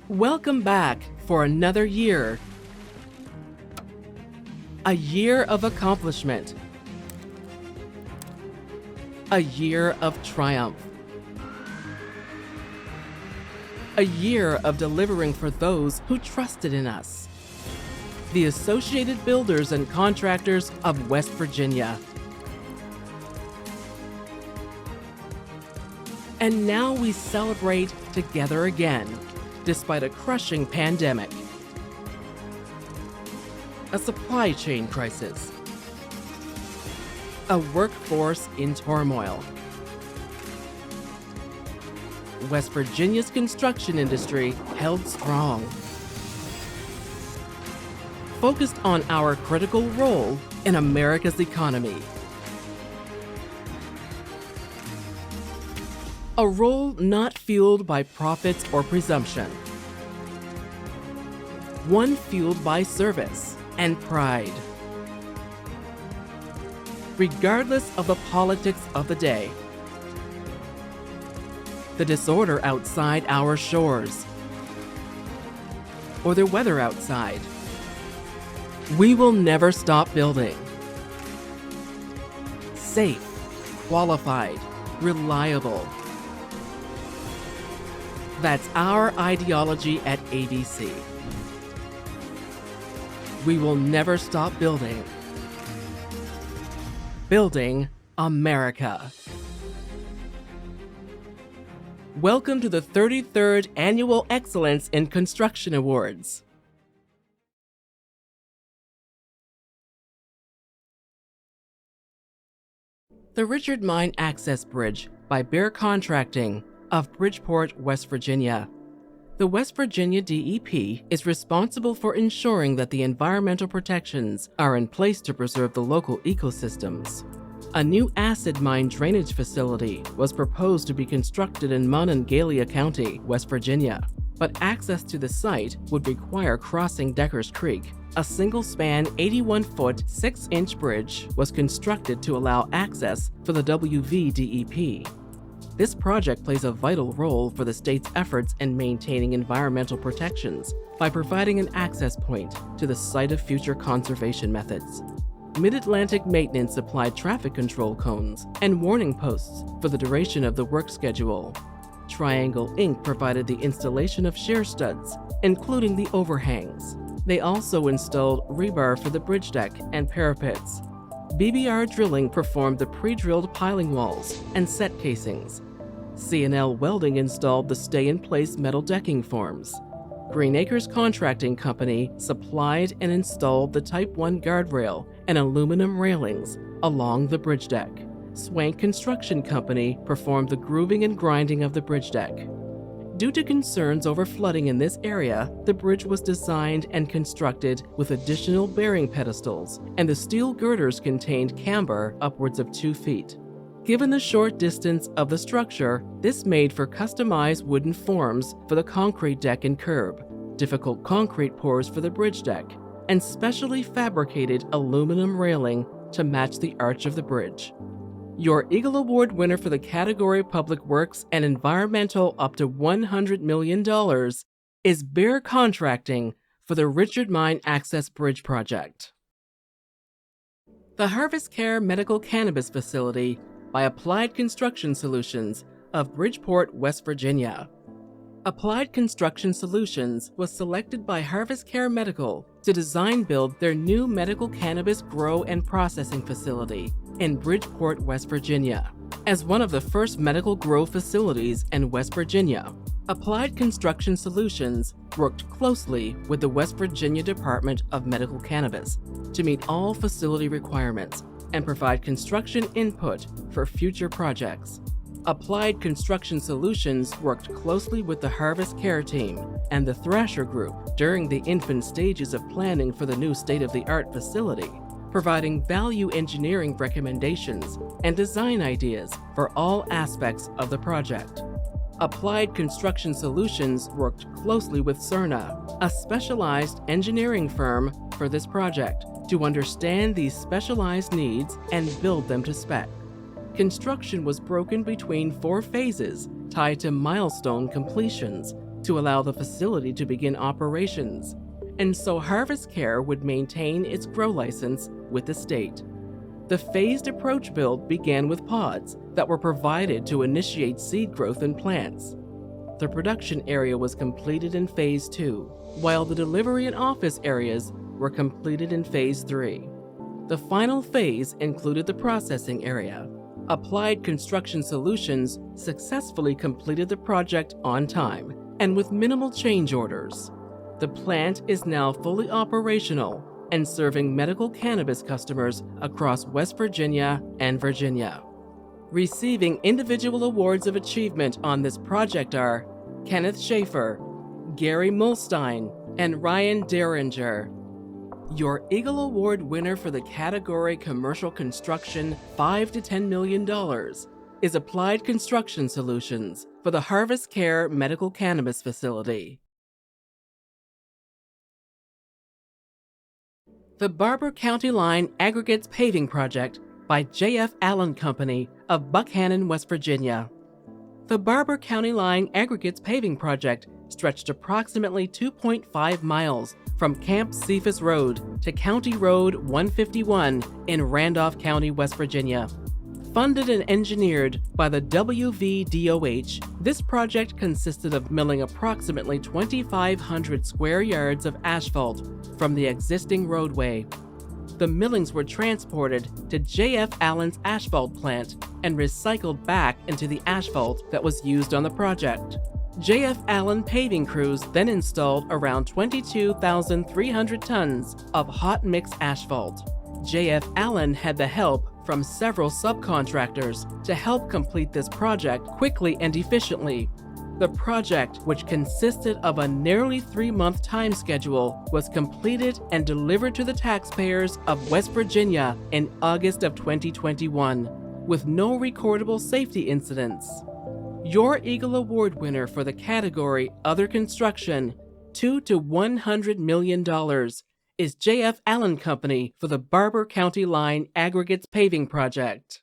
Welcome back for another year. A year of accomplishment. A year of triumph. A year of delivering for those who trusted in us. The Associated Builders and Contractors of West Virginia. And now we celebrate together again, despite a crushing pandemic, a supply chain crisis, a workforce in turmoil. West Virginia's construction industry held strong, focused on our critical role in America's economy. A role not fueled by profits or presumption. One fueled by service and pride. Regardless of the politics of the day, the disorder outside our shores, or the weather outside, we will never stop building. Safe, qualified, reliable. That's our ideology at ABC. We will never stop building. Building America. Welcome to the 33rd Annual Excellence in Construction Awards. The Richard Mine Access Bridge by Bear Contracting of Bridgeport, West Virginia. The West Virginia DEP is responsible for ensuring that the environmental protections are in place to preserve the local ecosystems. A new acid mine drainage facility was proposed to be constructed in Monongalia County, West Virginia, but access to the site would require crossing Deckers Creek. A single-span 81-foot, 6-inch bridge was constructed to allow access for the WVDEP. This project plays a vital role for the state's efforts in maintaining environmental protections by providing an access point to the site of future conservation methods. Mid-Atlantic Maintenance supplied traffic control cones and warning posts for the duration of the work schedule. Triangle Inc. provided the installation of shear studs, including the overhangs. They also installed rebar for the bridge deck and parapets. BBR Drilling performed the pre-drilled piling walls and set casings. C&L Welding installed the stay-in-place metal decking forms. Green Acres Contracting Company supplied and installed the Type 1 guardrail and aluminum railings along the bridge deck. Swank Construction Company performed the grooving and grinding of the bridge deck. Due to concerns over flooding in this area, the bridge was designed and constructed with additional bearing pedestals, and the steel girders contained camber upwards of 2 feet. Given the short distance of the structure, this made for customized wooden forms for the concrete deck and curb, difficult concrete pours for the bridge deck, and specially fabricated aluminum railing to match the arch of the bridge. Your Eagle Award winner for the category Public Works and Environmental up to $100 million is Bear Contracting for the Richard Mine Access Bridge Project. The Harvest Care Medical Cannabis Facility by Applied Construction Solutions of Bridgeport, West Virginia. Applied Construction Solutions was selected by Harvest Care Medical to design-build their new medical cannabis grow and processing facility in Bridgeport, West Virginia. As one of the first medical grow facilities in West Virginia, Applied Construction Solutions worked closely with the West Virginia Department of Medical Cannabis to meet all facility requirements and provide construction input for future projects. Applied Construction Solutions worked closely with the Harvest Care team and the Thrasher Group during the infant stages of planning for the new state-of-the-art facility, providing value engineering recommendations and design ideas for all aspects of the project. Applied Construction Solutions worked closely with Cerna, a specialized engineering firm for this project, to understand these specialized needs and build them to spec. Construction was broken between 4 phases tied to milestone completions to allow the facility to begin operations, and so Harvest Care would maintain its grow license with the state. The phased approach build began with pods that were provided to initiate seed growth in plants. The production area was completed in Phase 2, while the delivery and office areas were completed in Phase 3. The final phase included the processing area. Applied Construction Solutions successfully completed the project on time and with minimal change orders. The plant is now fully operational and serving medical cannabis customers across West Virginia and Virginia. Receiving individual awards of achievement on this project are Kenneth Schaefer, Gary Mulstein, and Ryan Derringer. Your Eagle Award winner for the category Commercial Construction $5 to $10 million is Applied Construction Solutions for the Harvest Care Medical Cannabis Facility. The Barber County Line Aggregates Paving Project by J.F. Allen Company of Buckhannon, West Virginia. The Barber County Line Aggregates Paving Project stretched approximately 2.5 miles from Camp Cephas Road to County Road 151 in Randolph County, West Virginia. Funded and engineered by the WVDOH, this project consisted of milling approximately 2,500 square yards of asphalt from the existing roadway. The millings were transported to J.F. Allen's asphalt plant and recycled back into the asphalt that was used on the project. J.F. Allen paving crews then installed around 22,300 tons of hot mix asphalt. J.F. Allen had the help from several subcontractors to help complete this project quickly and efficiently. The project, which consisted of a nearly 3-month time schedule, was completed and delivered to the taxpayers of West Virginia in August of 2021, with no recordable safety incidents. Your Eagle Award winner for the category Other Construction, $2 to $100 million, is J.F. Allen Company for the Barber County Line Aggregates Paving Project.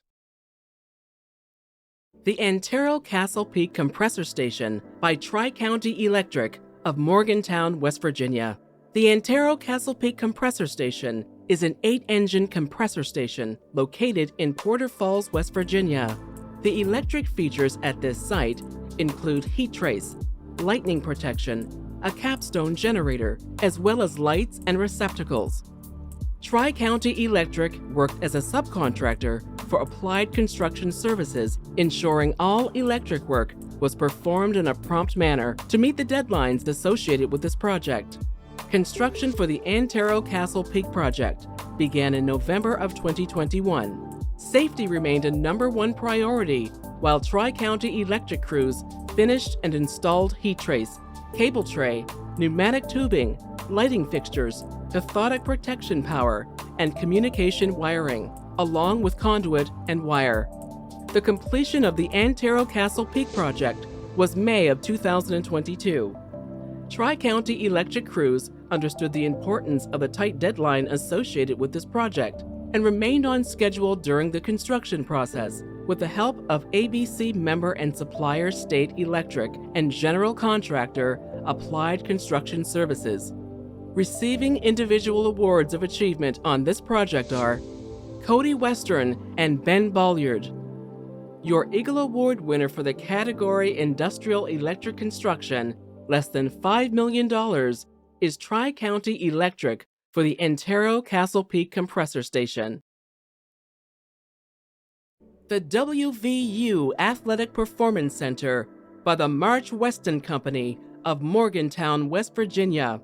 The Antero Castle Peak Compressor Station by Tri-County Electric of Morgantown, West Virginia. The Antero Castle Peak Compressor Station is an 8-engine compressor station located in Porter Falls, West Virginia. The electric features at this site include heat trace, lightning protection, a capstone generator, as well as lights and receptacles. Tri-County Electric worked as a subcontractor for Applied Construction Services, ensuring all electric work was performed in a prompt manner to meet the deadlines associated with this project. Construction for the Antero Castle Peak project began in November of 2021. Safety remained a #1 priority, while Tri-County Electric crews finished and installed heat trace, cable tray, pneumatic tubing, lighting fixtures, cathodic protection power, and communication wiring, along with conduit and wire. The completion of the Antero Castle Peak project was May of 2022. Tri-County Electric crews understood the importance of the tight deadline associated with this project and remained on schedule during the construction process with the help of ABC member and supplier State Electric and general contractor Applied Construction Services. Receiving individual awards of achievement on this project are Cody Western and Ben Bolliard. Your Eagle Award winner for the category Industrial Electric Construction, less than $5 million, is Tri-County Electric for the Antero Castle Peak Compressor Station. The WVU Athletic Performance Center by the March Weston Company of Morgantown, West Virginia.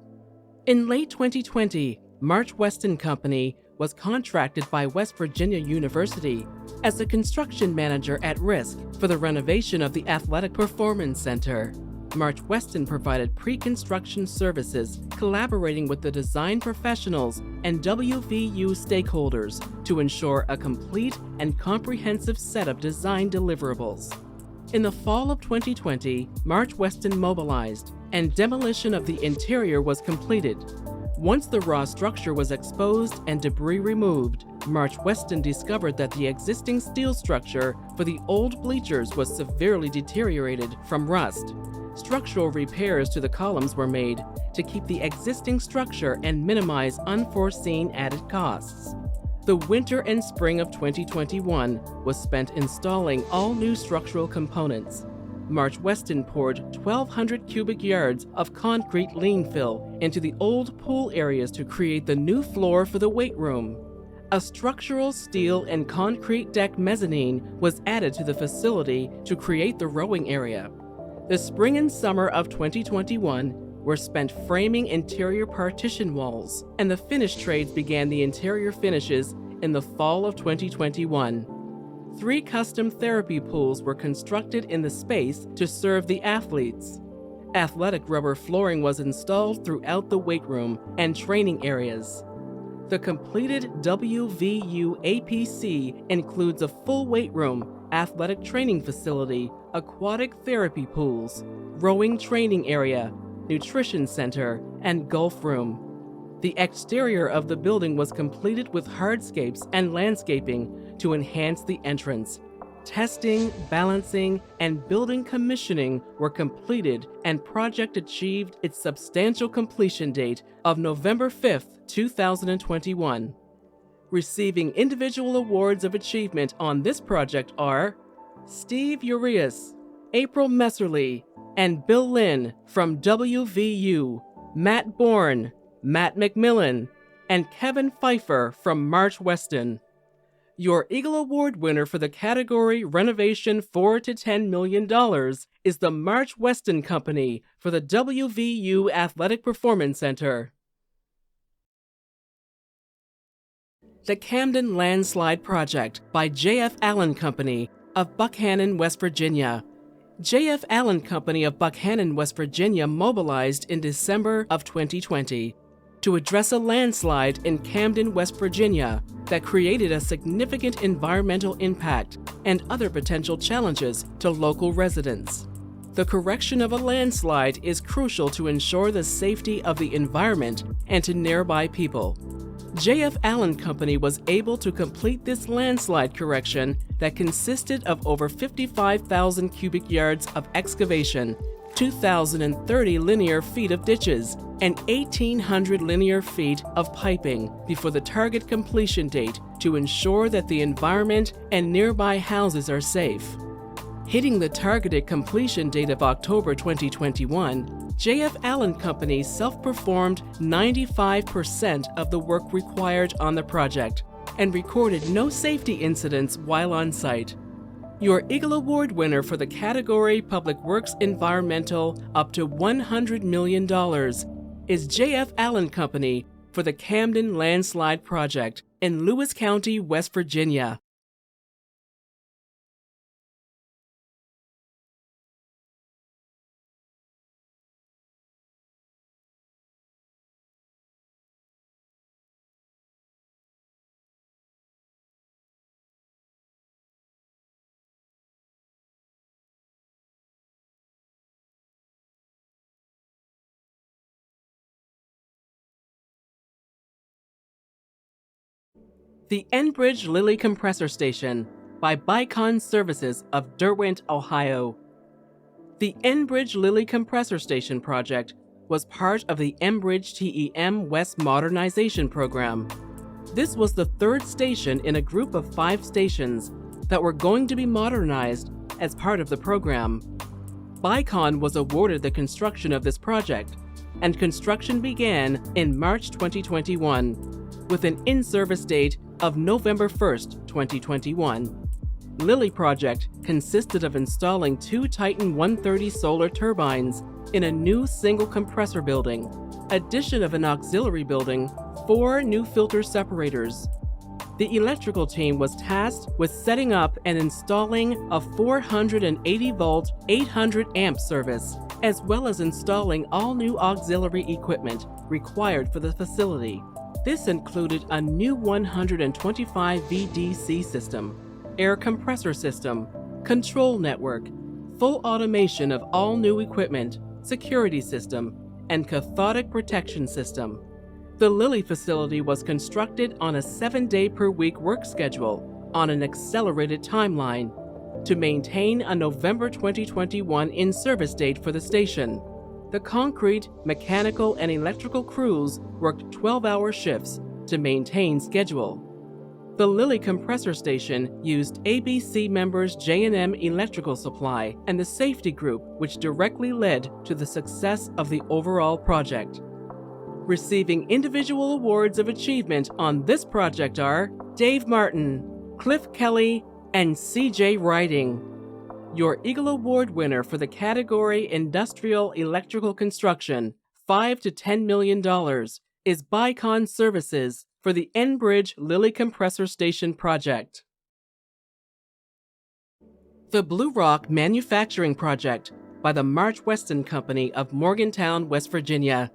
In late 2020, March Weston Company was contracted by West Virginia University as a construction manager at risk for the renovation of the Athletic Performance Center. March Weston provided pre-construction services, collaborating with the design professionals and WVU stakeholders to ensure a complete and comprehensive set of design deliverables. In the fall of 2020, March Weston mobilized, and demolition of the interior was completed. Once the raw structure was exposed and debris removed, March Weston discovered that the existing steel structure for the old bleachers was severely deteriorated from rust. Structural repairs to the columns were made to keep the existing structure and minimize unforeseen added costs. The winter and spring of 2021 was spent installing all new structural components. March Weston poured 1,200 cubic yards of concrete lean fill into the old pool areas to create the new floor for the weight room. A structural steel and concrete deck mezzanine was added to the facility to create the rowing area. The spring and summer of 2021 were spent framing interior partition walls, and the finish trades began the interior finishes in the fall of 2021. 3 custom therapy pools were constructed in the space to serve the athletes. Athletic rubber flooring was installed throughout the weight room and training areas. The completed WVU APC includes a full weight room, athletic training facility, aquatic therapy pools, rowing training area, nutrition center, and golf room. The exterior of the building was completed with hardscapes and landscaping to enhance the entrance. Testing, balancing, and building commissioning were completed, and project achieved its substantial completion date of November 5, 2021. Receiving individual awards of achievement on this project are Steve Urias, April Messerly, and Bill Lynn from WVU, Matt Bourne, Matt McMillan, and Kevin Pfeiffer from March Weston. Your Eagle Award winner for the category Renovation $4 to $10 million is the March Weston Company for the WVU Athletic Performance Center. The Camden Landslide Project by J.F. Allen Company of Buckhannon, West Virginia. J.F. Allen Company of Buckhannon, West Virginia mobilized in December of 2020 to address a landslide in Camden, West Virginia that created a significant environmental impact and other potential challenges to local residents. The correction of a landslide is crucial to ensure the safety of the environment and to nearby people. J.F. Allen Company was able to complete this landslide correction that consisted of over 55,000 cubic yards of excavation, 2,030 linear feet of ditches, and 1,800 linear feet of piping before the target completion date to ensure that the environment and nearby houses are safe. Hitting the targeted completion date of October 2021, J.F. Allen Company self-performed 95% of the work required on the project and recorded no safety incidents while on site. Your Eagle Award winner for the category Public Works Environmental up to $100 million is J.F. Allen Company for the Camden Landslide Project in Lewis County, West Virginia. The Enbridge Lilly Compressor Station by Bicon Services of Derwent, Ohio. The Enbridge Lilly Compressor Station project was part of the Enbridge TEM West Modernization Program. This was the third station in a group of 5 stations that were going to be modernized as part of the program. Bicon was awarded the construction of this project, and construction began in March 2021 with an in-service date of November 1st, 2021. Lilly project consisted of installing 2 Titan 130 solar turbines in a new single compressor building, addition of an auxiliary building, 4 new filter separators. The electrical team was tasked with setting up and installing a 480-volt, 800-amp service, as well as installing all new auxiliary equipment required for the facility. This included a new 125 VDC system, air compressor system, control network, full automation of all new equipment, security system, and cathodic protection system. The Lilly facility was constructed on a 7-day-per-week work schedule on an accelerated timeline. to maintain a November 2021 in-service date for the station. The concrete, mechanical, and electrical crews worked 12-hour shifts to maintain schedule. The Lilly Compressor Station used ABC members J&M Electrical Supply and the Safety Group, which directly led to the success of the overall project. Receiving individual awards of achievement on this project are Dave Martin, Cliff Kelly, and CJ Riding. Your Eagle Award winner for the category Industrial Electrical Construction, $5 to $10 million, is Bicon Services for the Enbridge Lilly Compressor Station project. The Blue Rock Manufacturing Project by the March Weston Company of Morgantown, West Virginia.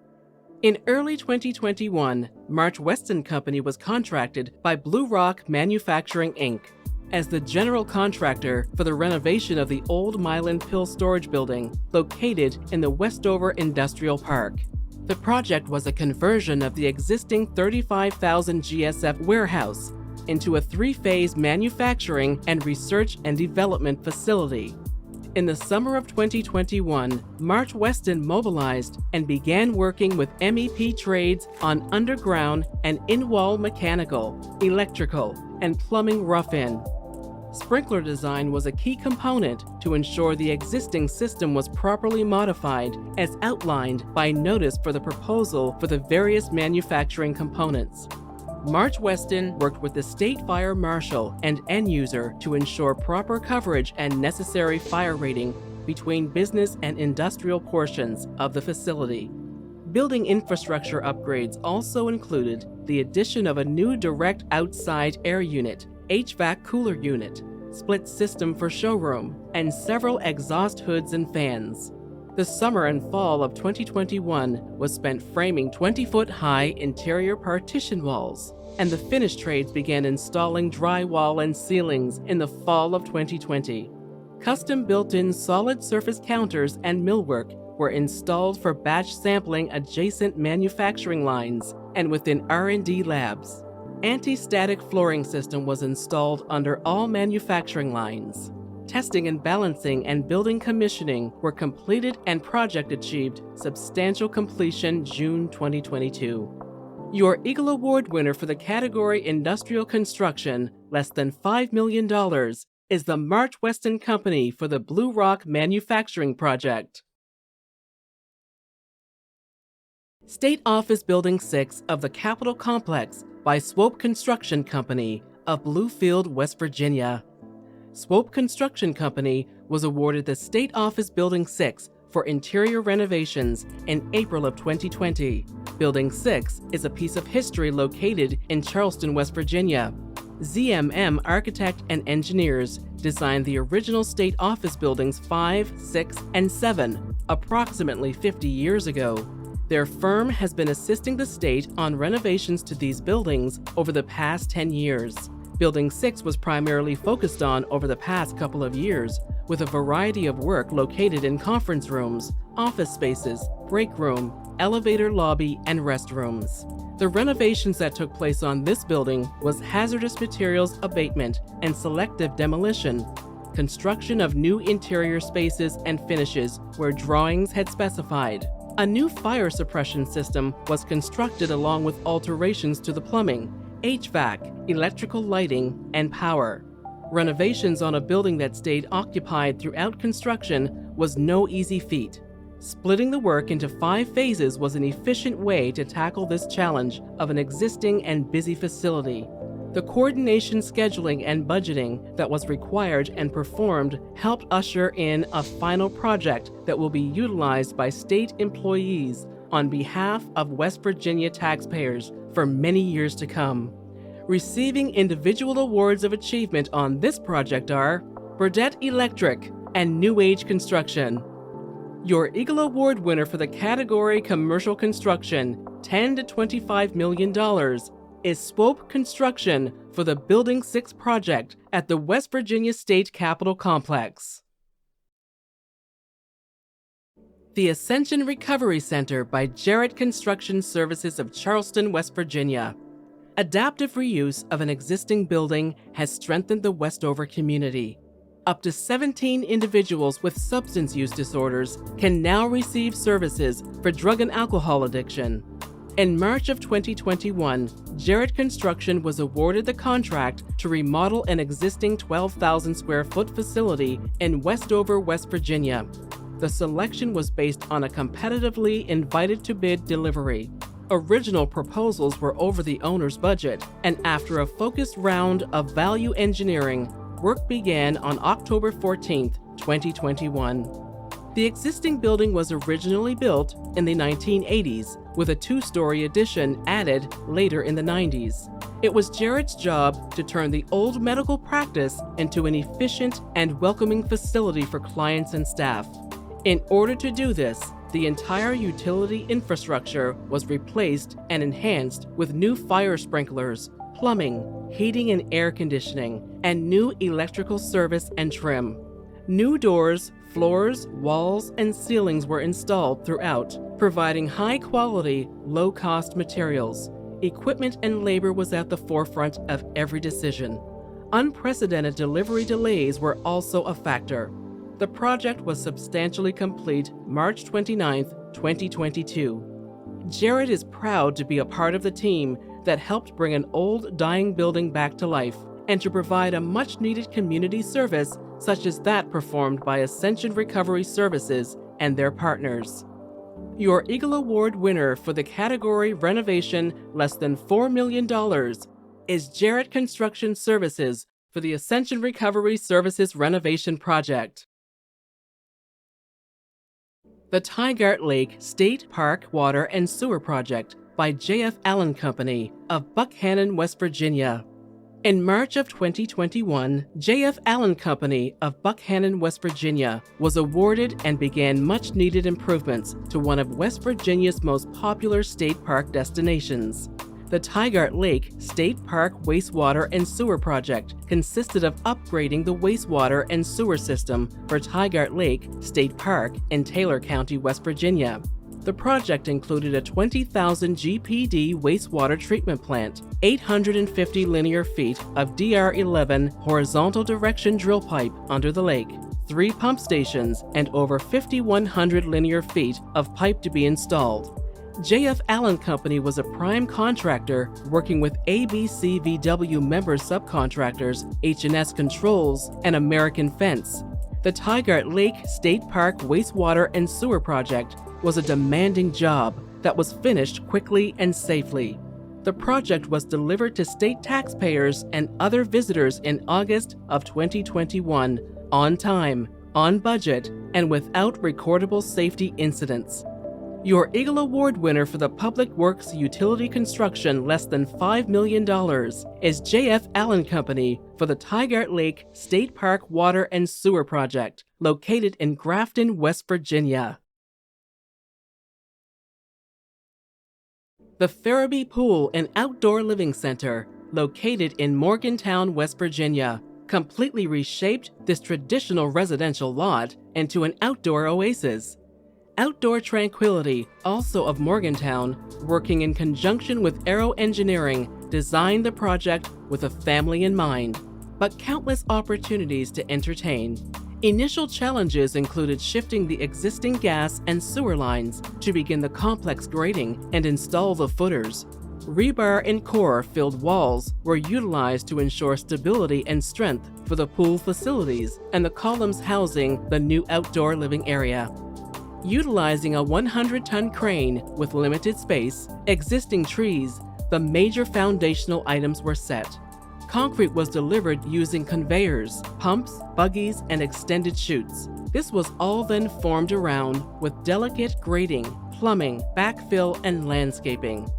In early 2021, March Weston Company was contracted by Blue Rock Manufacturing, Inc. as the general contractor for the renovation of the old Mylan Pill storage building located in the Westover Industrial Park. The project was a conversion of the existing 35,000 GSF warehouse into a three-phase manufacturing and research and development facility. In the summer of 2021, March Weston mobilized and began working with MEP Trades on underground and in-wall mechanical, electrical, and plumbing rough-in. Sprinkler design was a key component to ensure the existing system was properly modified as outlined by notice for the proposal for the various manufacturing components. March Weston worked with the State Fire Marshal and end user to ensure proper coverage and necessary fire rating between business and industrial portions of the facility. Building infrastructure upgrades also included the addition of a new direct outside air unit, HVAC cooler unit, split system for showroom, and several exhaust hoods and fans. The summer and fall of 2021 was spent framing 20-foot-high interior partition walls, and the finish trades began installing drywall and ceilings in the fall of 2020. Custom built-in solid surface counters and millwork were installed for batch sampling adjacent manufacturing lines and within R&D labs. Anti-static flooring system was installed under all manufacturing lines. Testing and balancing and building commissioning were completed and project achieved substantial completion June 2022. Your Eagle Award winner for the category Industrial Construction, less than $5 million, is the March Weston Company for the Blue Rock Manufacturing Project. State Office Building 6 of the Capitol Complex by Swope Construction Company of Bluefield, West Virginia. Swope Construction Company was awarded the State Office Building 6 for interior renovations in April of 2020. Building 6 is a piece of history located in Charleston, West Virginia. ZMM Architect and Engineers designed the original state office buildings 5, 6, and 7 approximately 50 years ago. Their firm has been assisting the state on renovations to these buildings over the past 10 years. Building 6 was primarily focused on over the past couple of years, with a variety of work located in conference rooms, office spaces, break room, elevator lobby, and restrooms. The renovations that took place on this building was hazardous materials abatement and selective demolition, construction of new interior spaces and finishes where drawings had specified. A new fire suppression system was constructed along with alterations to the plumbing, HVAC, electrical lighting, and power. Renovations on a building that stayed occupied throughout construction was no easy feat. Splitting the work into 5 phases was an efficient way to tackle this challenge of an existing and busy facility. The coordination, scheduling, and budgeting that was required and performed helped usher in a final project that will be utilized by state employees on behalf of West Virginia taxpayers for many years to come. Receiving individual awards of achievement on this project are Burdett Electric and New Age Construction. Your Eagle Award winner for the category Commercial Construction, $10 to $25 million, is Swope Construction for the Building 6 project at the West Virginia State Capitol Complex. The Ascension Recovery Center by Jarrett Construction Services of Charleston, West Virginia. Adaptive reuse of an existing building has strengthened the Westover community. up to 17 individuals with substance use disorders can now receive services for drug and alcohol addiction. In March of 2021, Jarrett Construction was awarded the contract to remodel an existing 12,000 square foot facility in Westover, West Virginia. The selection was based on a competitively invited to bid delivery. Original proposals were over the owner's budget, and after a focused round of value engineering, work began on October 14, 2021. The existing building was originally built in the 1980s, with a two-story addition added later in the 90s. It was Jarrett's job to turn the old medical practice into an efficient and welcoming facility for clients and staff. In order to do this, the entire utility infrastructure was replaced and enhanced with new fire sprinklers, plumbing, heating and air conditioning, and new electrical service and trim. New doors, floors, walls, and ceilings were installed throughout, providing high-quality, low-cost materials. Equipment and labor was at the forefront of every decision. Unprecedented delivery delays were also a factor. The project was substantially complete March 29, 2022. Jarrett is proud to be a part of the team that helped bring an old, dying building back to life and to provide a much-needed community service such as that performed by Ascension Recovery Services and their partners. Your Eagle Award winner for the category Renovation Less than $4 million is Jarrett Construction Services for the Ascension Recovery Services Renovation Project. The Tygart Lake State Park Water and Sewer Project by J.F. Allen Company of Buckhannon, West Virginia. In March of 2021, J.F. Allen Company of Buckhannon, West Virginia was awarded and began much-needed improvements to one of West Virginia's most popular state park destinations. The Tygart Lake State Park Wastewater and Sewer Project consisted of upgrading the wastewater and sewer system for Tygart Lake State Park in Taylor County, West Virginia. The project included a 20,000 GPD wastewater treatment plant, 850 linear feet of DR11 horizontal direction drill pipe under the lake, 3 pump stations, and over 5,100 linear feet of pipe to be installed. J.F. Allen Company was a prime contractor working with ABCVW member subcontractors H&S Controls and American Fence. The Tygart Lake State Park Wastewater and Sewer Project was a demanding job that was finished quickly and safely. The project was delivered to state taxpayers and other visitors in August of 2021, on time, on budget, and without recordable safety incidents. Your Eagle Award winner for the Public Works Utility Construction Less than $5 million is J.F. Allen Company for the Tygart Lake State Park Water and Sewer Project, located in Grafton, West Virginia. The Farabee Pool and Outdoor Living Center, located in Morgantown, West Virginia, completely reshaped this traditional residential lot into an outdoor oasis. Outdoor Tranquility, also of Morgantown, working in conjunction with Aero Engineering, designed the project with a family in mind, but countless opportunities to entertain. Initial challenges included shifting the existing gas and sewer lines to begin the complex grading and install the footers. Rebar and core-filled walls were utilized to ensure stability and strength for the pool facilities and the columns housing the new outdoor living area. Utilizing a 100-ton crane with limited space, existing trees, the major foundational items were set. Concrete was delivered using conveyors, pumps, buggies, and extended chutes. This was all then formed around with delicate grading, plumbing, backfill, and landscaping.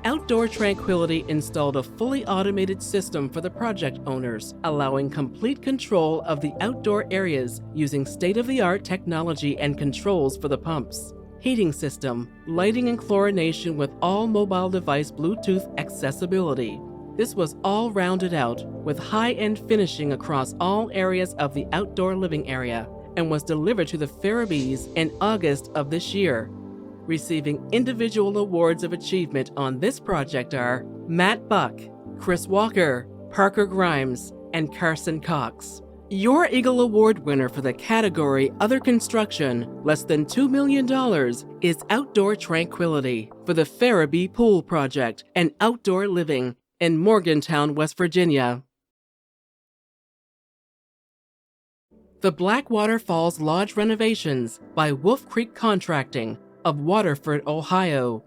Outdoor Tranquility installed a fully automated system for the project owners, allowing complete control of the outdoor areas using state-of-the-art technology and controls for the pumps, heating system, lighting and chlorination with all mobile device Bluetooth accessibility. This was all rounded out with high-end finishing across all areas of the outdoor living area and was delivered to the Farabees in August of this year. Receiving individual awards of achievement on this project are Matt Buck, Chris Walker, Parker Grimes, and Carson Cox. Your Eagle Award winner for the category Other Construction, less than $2 million, is Outdoor Tranquility for the Farabee Pool Project and Outdoor Living in Morgantown, West Virginia. The Blackwater Falls Lodge Renovations by Wolf Creek Contracting of Waterford, Ohio.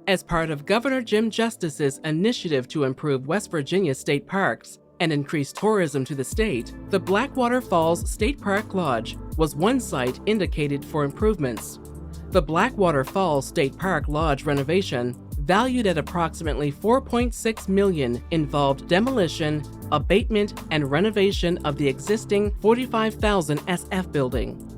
As part of Governor Jim Justice's initiative to improve West Virginia state parks and increase tourism to the state, the Blackwater Falls State Park Lodge was one site indicated for improvements. The Blackwater Falls State Park Lodge renovation, valued at approximately $4.6 million, involved demolition, abatement, and renovation of the existing 45,000 SF building.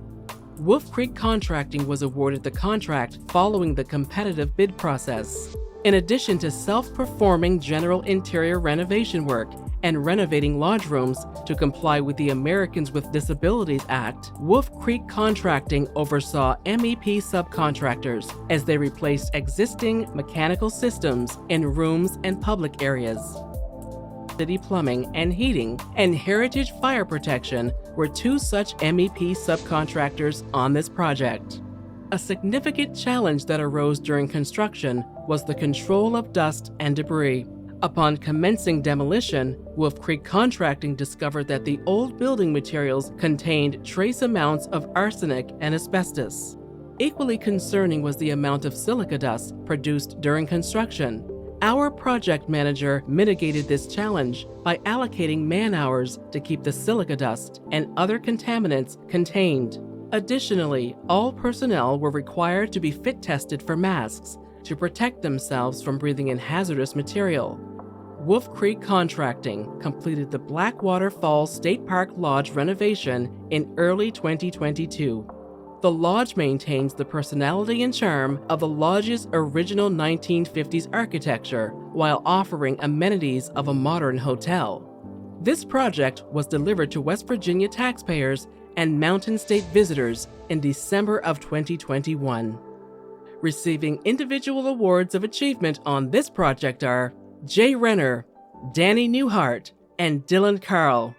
Wolf Creek Contracting was awarded the contract following the competitive bid process. In addition to self-performing general interior renovation work and renovating lodge rooms to comply with the Americans with Disabilities Act, Wolf Creek Contracting oversaw MEP subcontractors as they replaced existing mechanical systems in rooms and public areas. City Plumbing and Heating and Heritage Fire Protection were two such MEP subcontractors on this project. A significant challenge that arose during construction was the control of dust and debris. Upon commencing demolition, Wolf Creek Contracting discovered that the old building materials contained trace amounts of arsenic and asbestos. Equally concerning was the amount of silica dust produced during construction. Our project manager mitigated this challenge by allocating man-hours to keep the silica dust and other contaminants contained. Additionally, all personnel were required to be fit tested for masks to protect themselves from breathing in hazardous material. Wolf Creek Contracting completed the Blackwater Falls State Park Lodge renovation in early 2022. The lodge maintains the personality and charm of the lodge's original 1950s architecture while offering amenities of a modern hotel. This project was delivered to West Virginia taxpayers and Mountain State visitors in December of 2021. Receiving individual awards of achievement on this project are Jay Renner, Danny Newhart, and Dylan Carl.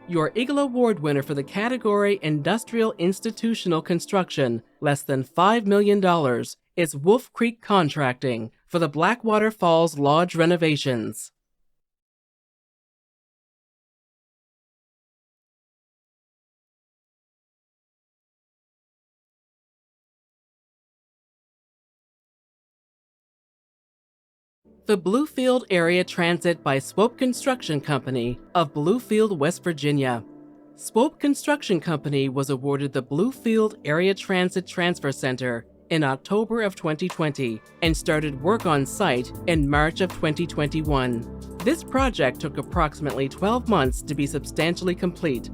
Your Eagle Award winner for the category Industrial Institutional Construction, less than $5 million, is Wolf Creek Contracting for the Blackwater Falls Lodge renovations. The Bluefield Area Transit by Swope Construction Company of Bluefield, West Virginia. Swope Construction Company was awarded the Bluefield Area Transit Transfer Center in October of 2020 and started work on site in March of 2021. This project took approximately 12 months to be substantially complete.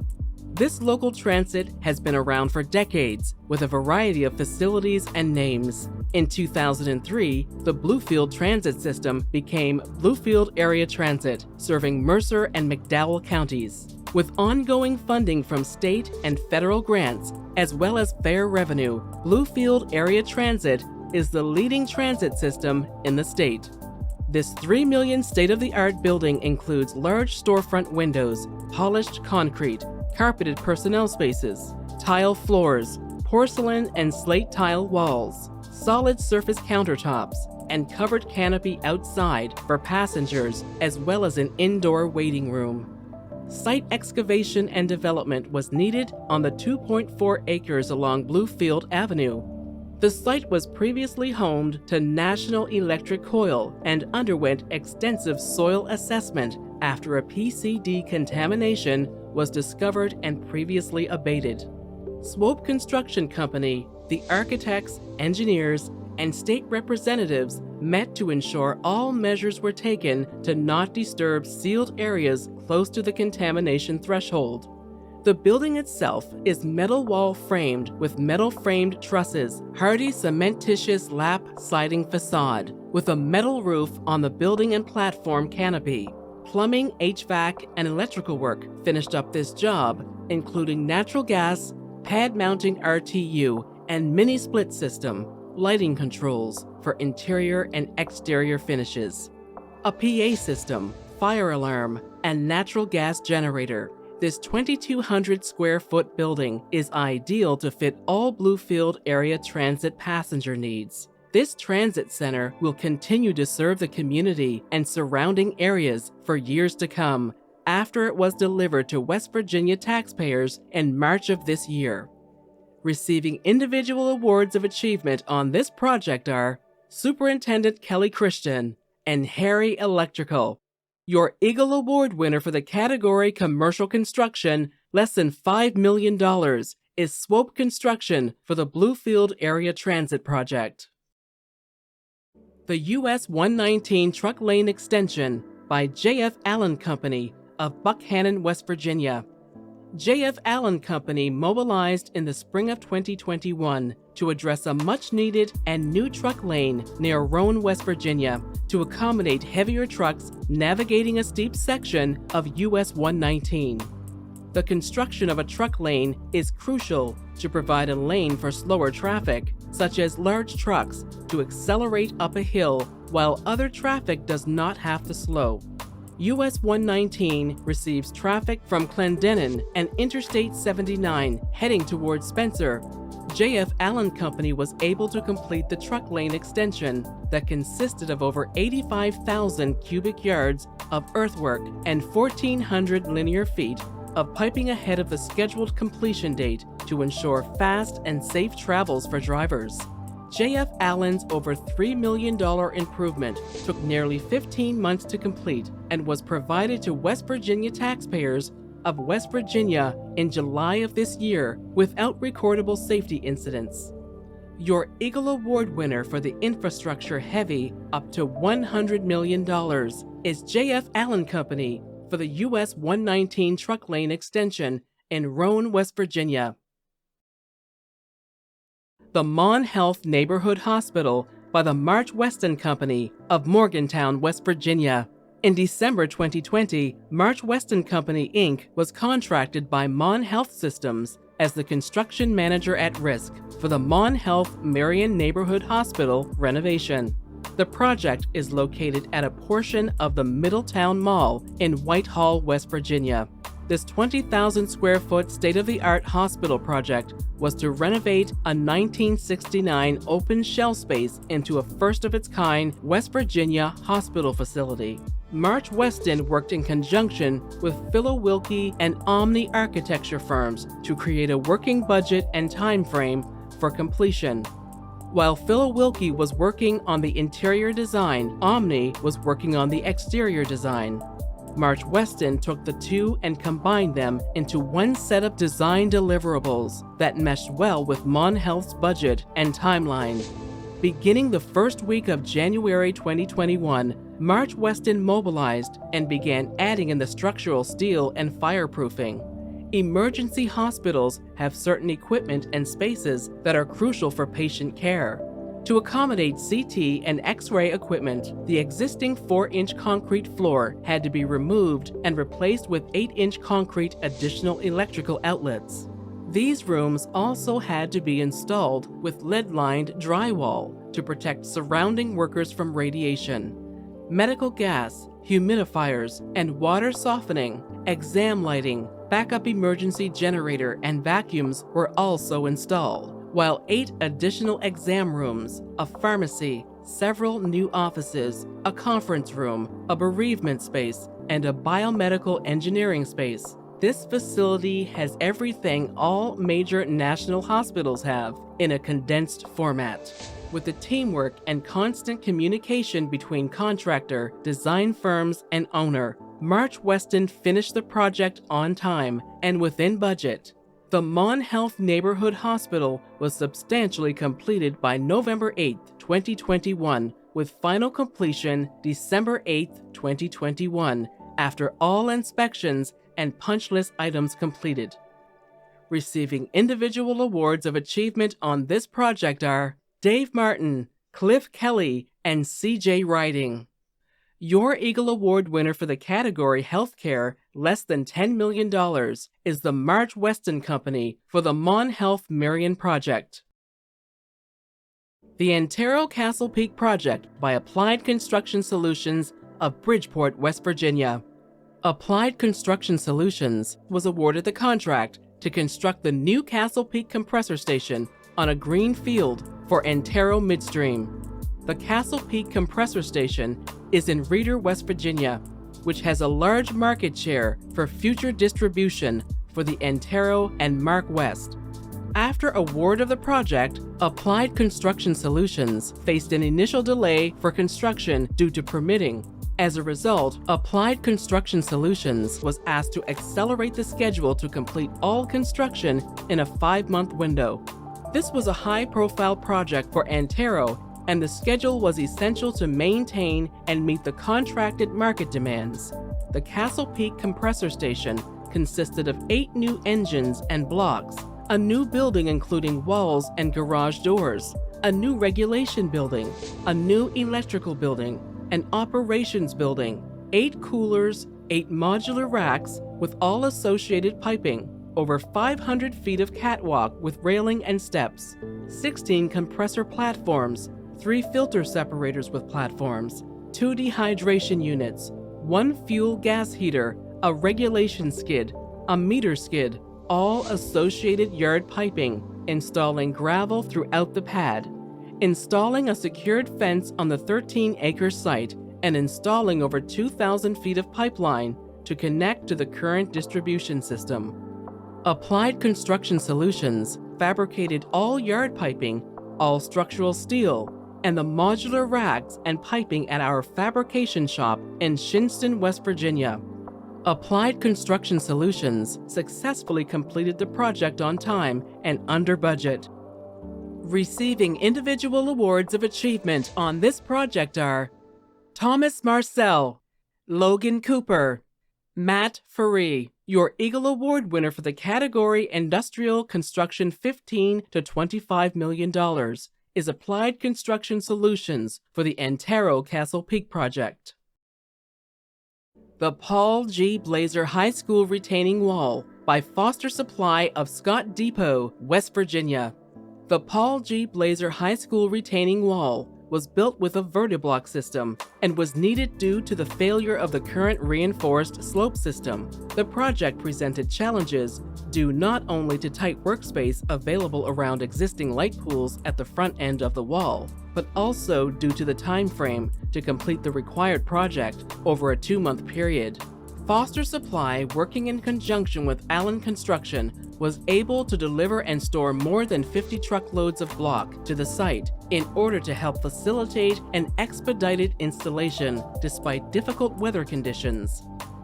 This local transit has been around for decades with a variety of facilities and names. In 2003, the Bluefield Transit System became Bluefield Area Transit, serving Mercer and McDowell counties. With ongoing funding from state and federal grants, as well as fair revenue, Bluefield Area Transit is the leading transit system in the state. This $3 million state-of-the-art building includes large storefront windows, polished concrete, carpeted personnel spaces, tile floors, porcelain and slate tile walls, solid surface countertops, and covered canopy outside for passengers, as well as an indoor waiting room. Site excavation and development was needed on the 2.4 acres along Bluefield Avenue. The site was previously home to National Electric Coil and underwent extensive soil assessment after a PCD contamination was discovered and previously abated. Swope Construction Company, the architects, engineers, and state representatives met to ensure all measures were taken to not disturb sealed areas close to the contamination threshold. The building itself is metal wall framed with metal framed trusses, hardy cementitious lap siding facade, with a metal roof on the building and platform canopy. Plumbing, HVAC, and electrical work finished up this job, including natural gas, pad mounting RTU, and mini split system, lighting controls for interior and exterior finishes, a PA system, fire alarm, and natural gas generator, This 2,200 square foot building is ideal to fit all Bluefield area transit passenger needs. This transit center will continue to serve the community and surrounding areas for years to come, after it was delivered to West Virginia taxpayers in March of this year. Receiving individual awards of achievement on this project are Superintendent Kelly Christian and Harry Electrical. Your Eagle Award winner for the category Commercial Construction, less than $5 million, is Swope Construction for the Bluefield Area Transit Project. The US 119 Truck Lane Extension by J.F. Allen Company of Buckhannon, West Virginia. J.F. Allen Company mobilized in the spring of 2021 to address a much-needed and new truck lane near Roane, West Virginia, to accommodate heavier trucks navigating a steep section of US 119. The construction of a truck lane is crucial to provide a lane for slower traffic, such as large trucks, to accelerate up a hill while other traffic does not have to slow. US 119 receives traffic from Clendenin and Interstate 79 heading towards Spencer. J.F. Allen Company was able to complete the truck lane extension that consisted of over 85,000 cubic yards of earthwork and 1,400 linear feet of piping ahead of the scheduled completion date to ensure fast and safe travels for drivers. J.F. Allen's over $3 million improvement took nearly 15 months to complete and was provided to West Virginia taxpayers of West Virginia in July of this year without recordable safety incidents. Your Eagle Award winner for the infrastructure heavy up to $100 million is J.F. Allen Company for the US 119 Truck Lane Extension in Roane, West Virginia. The Mon Health Neighborhood Hospital by the March Weston Company of Morgantown, West Virginia. In December 2020, March Weston Company, Inc. was contracted by Mon Health Systems as the construction manager at risk for the Mon Health Marion Neighborhood Hospital renovation. The project is located at a portion of the Middletown Mall in Whitehall, West Virginia. This 20,000 square foot state-of-the-art hospital project was to renovate a 1969 open shell space into a first-of-its-kind West Virginia hospital facility. March Weston worked in conjunction with Philo Wilkie and Omni architecture firms to create a working budget and time frame for completion. While Philo Wilkie was working on the interior design, Omni was working on the exterior design. March Weston took the two and combined them into one set of design deliverables that meshed well with Mon Health's budget and timeline. Beginning the first week of January 2021, March Weston mobilized and began adding in the structural steel and fireproofing. Emergency hospitals have certain equipment and spaces that are crucial for patient care. To accommodate CT and X-ray equipment, the existing 4-inch concrete floor had to be removed and replaced with 8-inch concrete additional electrical outlets. These rooms also had to be installed with lead-lined drywall to protect surrounding workers from radiation. Medical gas, humidifiers, and water softening, exam lighting, backup emergency generator, and vacuums were also installed, while 8 additional exam rooms, a pharmacy, several new offices, a conference room, a bereavement space, and a biomedical engineering space. This facility has everything all major national hospitals have in a condensed format. With the teamwork and constant communication between contractor, design firms, and owner, March Weston finished the project on time and within budget. The Mon Health Neighborhood Hospital was substantially completed by November 8, 2021, with final completion December 8, 2021, after all inspections and punch list items completed. Receiving individual awards of achievement on this project are Dave Martin, Cliff Kelly, and CJ Riding. Your Eagle Award winner for the category Healthcare, less than $10 million, is the March Weston Company for the Mon Health Marion Project. The Antero Castle Peak Project by Applied Construction Solutions of Bridgeport, West Virginia. Applied Construction Solutions was awarded the contract to construct the new Castle Peak Compressor Station on a green field for Antero Midstream. The Castle Peak Compressor Station is in Reeder, West Virginia, which has a large market share for future distribution for the Antero and MarkWest. After award of the project, Applied Construction Solutions faced an initial delay for construction due to permitting. As a result, Applied Construction Solutions was asked to accelerate the schedule to complete all construction in a 5-month window. This was a high-profile project for Antero, and the schedule was essential to maintain and meet the contracted market demands. The Castle Peak Compressor Station consisted of 8 new engines and blocks, a new building including walls and garage doors, a new regulation building, a new electrical building, an operations building, 8 coolers, 8 modular racks with all associated piping, over 500 feet of catwalk with railing and steps, 16 compressor platforms, 3 filter separators with platforms, 2 dehydration units, 1 fuel gas heater, a regulation skid, a meter skid, all associated yard piping, installing gravel throughout the pad, installing a secured fence on the 13-acre site, and installing over 2,000 feet of pipeline to connect to the current distribution system. Applied Construction Solutions fabricated all yard piping, all structural steel, and the modular racks and piping at our fabrication shop in Shinston, West Virginia. Applied Construction Solutions successfully completed the project on time and under budget. Receiving individual awards of achievement on this project are Thomas Marcel, Logan Cooper, Matt Faree. Your Eagle Award winner for the category Industrial Construction $15 to $25 million is Applied Construction Solutions for the Antero Castle Peak project. The Paul G. Blazer High School Retaining Wall by Foster Supply of Scott Depot, West Virginia. The Paul G. Blazer High School Retaining Wall was built with a vertiblock system and was needed due to the failure of the current reinforced slope system. The project presented challenges due not only to tight workspace available around existing light pools at the front end of the wall, but also due to the time frame to complete the required project over a 2-month period. Foster Supply, working in conjunction with Allen Construction, was able to deliver and store more than 50 truckloads of block to the site in order to help facilitate an expedited installation despite difficult weather conditions.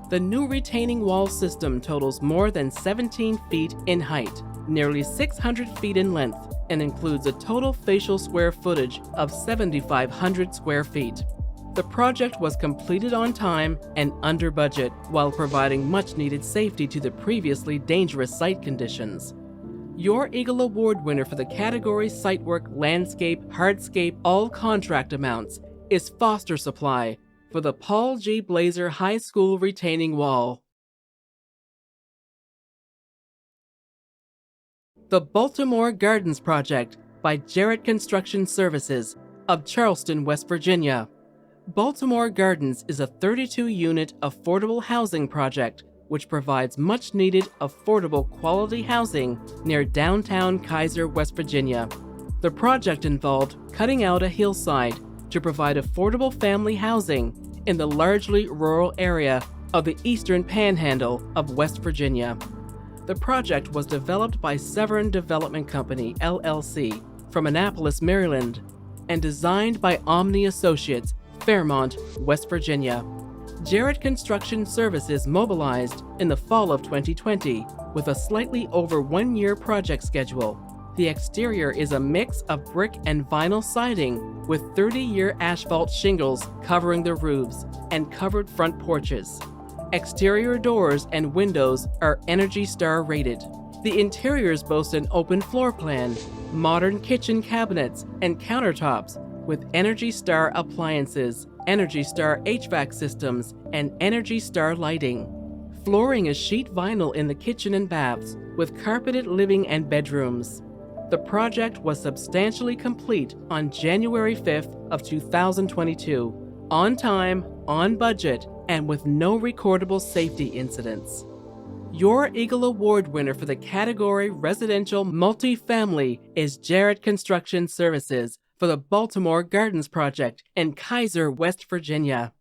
The new retaining wall system totals more than 17 feet in height, nearly 600 feet in length, and includes a total facial square footage of 7,500 square feet. The project was completed on time and under budget while providing much-needed safety to the previously dangerous site conditions. Your Eagle Award winner for the category Site Work, Landscape, Hardscape, all contract amounts is Foster Supply for the Paul G. Blazer High School Retaining Wall. The Baltimore Gardens Project by Jarrett Construction Services of Charleston, West Virginia. Baltimore Gardens is a 32-unit affordable housing project which provides much-needed affordable quality housing near downtown Kaiser, West Virginia. The project involved cutting out a hillside to provide affordable family housing in the largely rural area of the eastern panhandle of West Virginia. The project was developed by Severn Development Company, LLC, from Annapolis, Maryland, and designed by Omni Associates, Fairmont, West Virginia. Jarrett Construction Services mobilized in the fall of 2020 with a slightly over 1-year project schedule. The exterior is a mix of brick and vinyl siding with 30-year asphalt shingles covering the roofs and covered front porches. Exterior doors and windows are ENERGY STAR rated. The interiors boast an open floor plan, modern kitchen cabinets and countertops with ENERGY STAR appliances, ENERGY STAR HVAC systems, and ENERGY STAR lighting. Flooring is sheet vinyl in the kitchen and baths with carpeted living and bedrooms. The project was substantially complete on January 5th of 2022, on time, on budget, and with no recordable safety incidents. Your Eagle Award winner for the category Residential Multifamily is Jarrett Construction Services for the Baltimore Gardens Project in Kaiser, West Virginia.